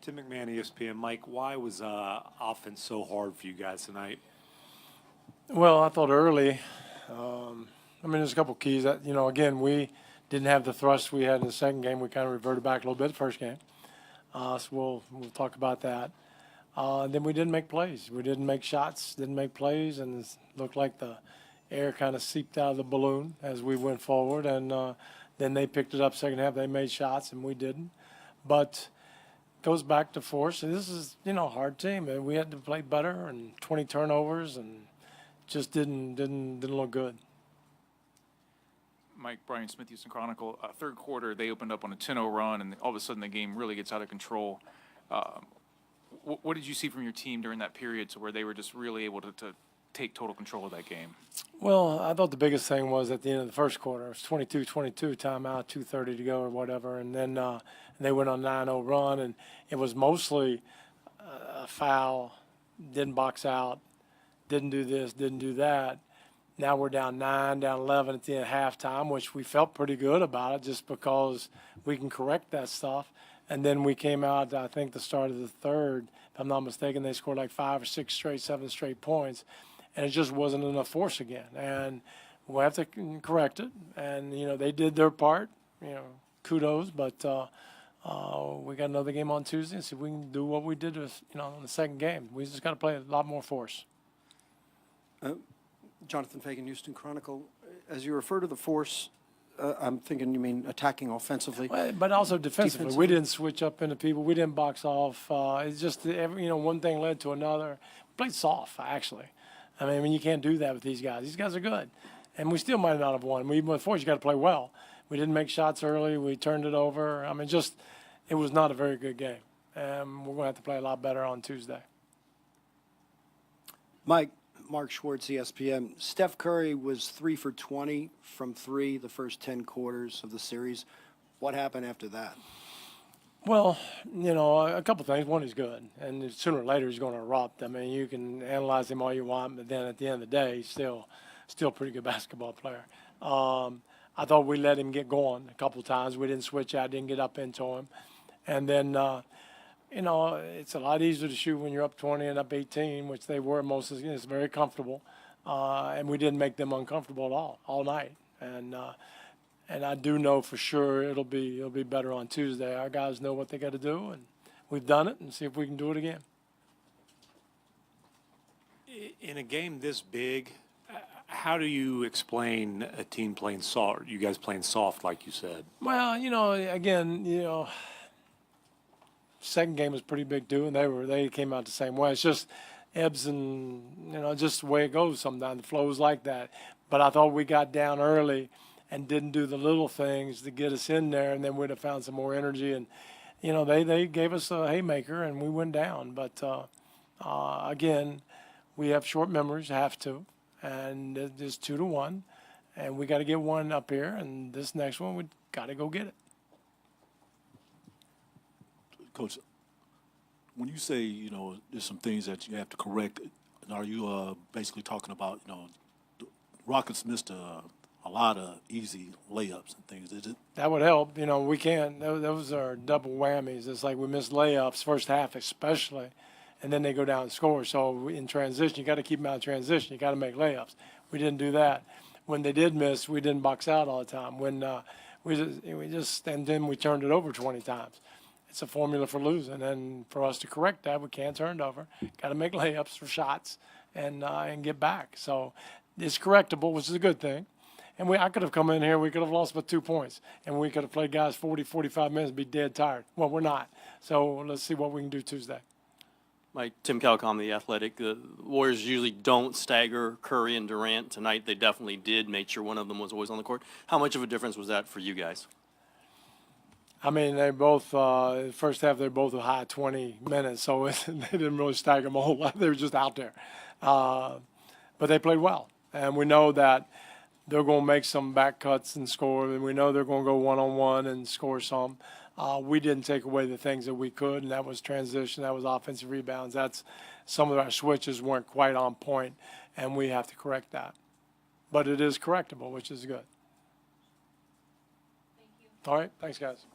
Tim McMahon, ESPN. Mike, why was offense so hard for you guys tonight? Well, I thought early, there's a couple keys. That again, we didn't have the thrust we had in the second game. We kind of reverted back a little bit the first game. So we'll talk about that. And then we didn't make plays. We didn't make shots, didn't make plays, and it looked like the air kind of seeped out of the balloon as we went forward. And then they picked it up second half. They made shots, and we didn't. But it goes back to force. And this is, a hard team. And we had to play better, and 20 turnovers, and just didn't look good. Mike, Brian Smith, Houston Chronicle. Third quarter, they opened up on a 10-0 run, and all of a sudden the game really gets out of control. What did you see from your team during that period to where they were just really able to take total control of that game? Well, I thought the biggest thing was at the end of the first quarter. It was 22-22, timeout, 2:30 to go or whatever. And then they went on a 9-0 run, and it was mostly a foul, didn't box out, didn't do this, didn't do that. Now we're down 9, down 11 at the end of halftime, which we felt pretty good about it just because we can correct that stuff. And then we came out, I think, the start of the third. If I'm not mistaken, they scored like 5 or 6 straight, 7 straight points. And it just wasn't enough force again. And we'll have to correct it. And, they did their part. Kudos. But we got another game on Tuesday and see if we can do what we did in the second game. We just got to play a lot more force. Jonathan Fagan, Houston Chronicle. As you refer to the force, I'm thinking you mean attacking offensively. But also defensively. We didn't switch up into people. We didn't box off. It's just, one thing led to another. We played soft, actually. When you can't do that with these guys. These guys are good. And we still might not have won. Even with force, you got to play well. We didn't make shots early. We turned it over. It was not a very good game. We're going to have to play a lot better on Tuesday. Mike, Mark Schwartz, ESPN. Steph Curry was 3 for 20 from 3 the first 10 quarters of the series. What happened after that? Well, a couple things. One, he's good, and sooner or later he's going to erupt. You can analyze him all you want, but then at the end of the day, he's still a pretty good basketball player. I thought we let him get going a couple times. We didn't switch out, didn't get up into him. And then, it's a lot easier to shoot when you're up 20 and up 18, which they were most of the game. It's very comfortable. And we didn't make them uncomfortable at all night. And I do know for sure it'll be better on Tuesday. Our guys know what they got to do, and we've done it, and see if we can do it again. In a game this big, how do you explain a team playing soft? You guys playing soft, like you said. Well, again, second game was pretty big too, and they came out the same way. It's just ebbs and just the way it goes sometimes. The flow's like that. But I thought we got down early and didn't do the little things to get us in there, and then we'd have found some more energy. And they gave us a haymaker, and we went down. But again, we have short memories, have to, and it's 2-1, and we got to get one up here, and this next one we got to go get it. Coach, when you say, there's some things that you have to correct, are you basically talking about, the Rockets missed a lot of easy layups and things, is it? That would help. We can't. Those are double whammies. It's like we missed layups, first half especially, and then they go down and score. So in transition, you got to keep them out of transition. You got to make layups. We didn't do that. When they did miss, we didn't box out all the time. When and then we turned it over 20 times. It's a formula for losing, and for us to correct that, we can't turn it over. Got to make layups for shots and get back. So it's correctable, which is a good thing. And I could have come in here, we could have lost by 2 points, and we could have played guys 40, 45 minutes and be dead tired. Well, we're not. So let's see what we can do Tuesday. Mike, Tim Calcom, The Athletic. The Warriors usually don't stagger Curry and Durant. Tonight they definitely did, made sure one of them was always on the court. How much of a difference was that for you guys? They both, first half, they're both a high 20 minutes, so they didn't really stagger them a whole lot. They were just out there. But they played well. And we know that they're going to make some back cuts and score, and we know they're going to go one-on-one and score some. We didn't take away the things that we could, and that was transition, that was offensive rebounds. That's some of our switches weren't quite on point, and we have to correct that. But it is correctable, which is good. Thank you. All right, thanks, guys.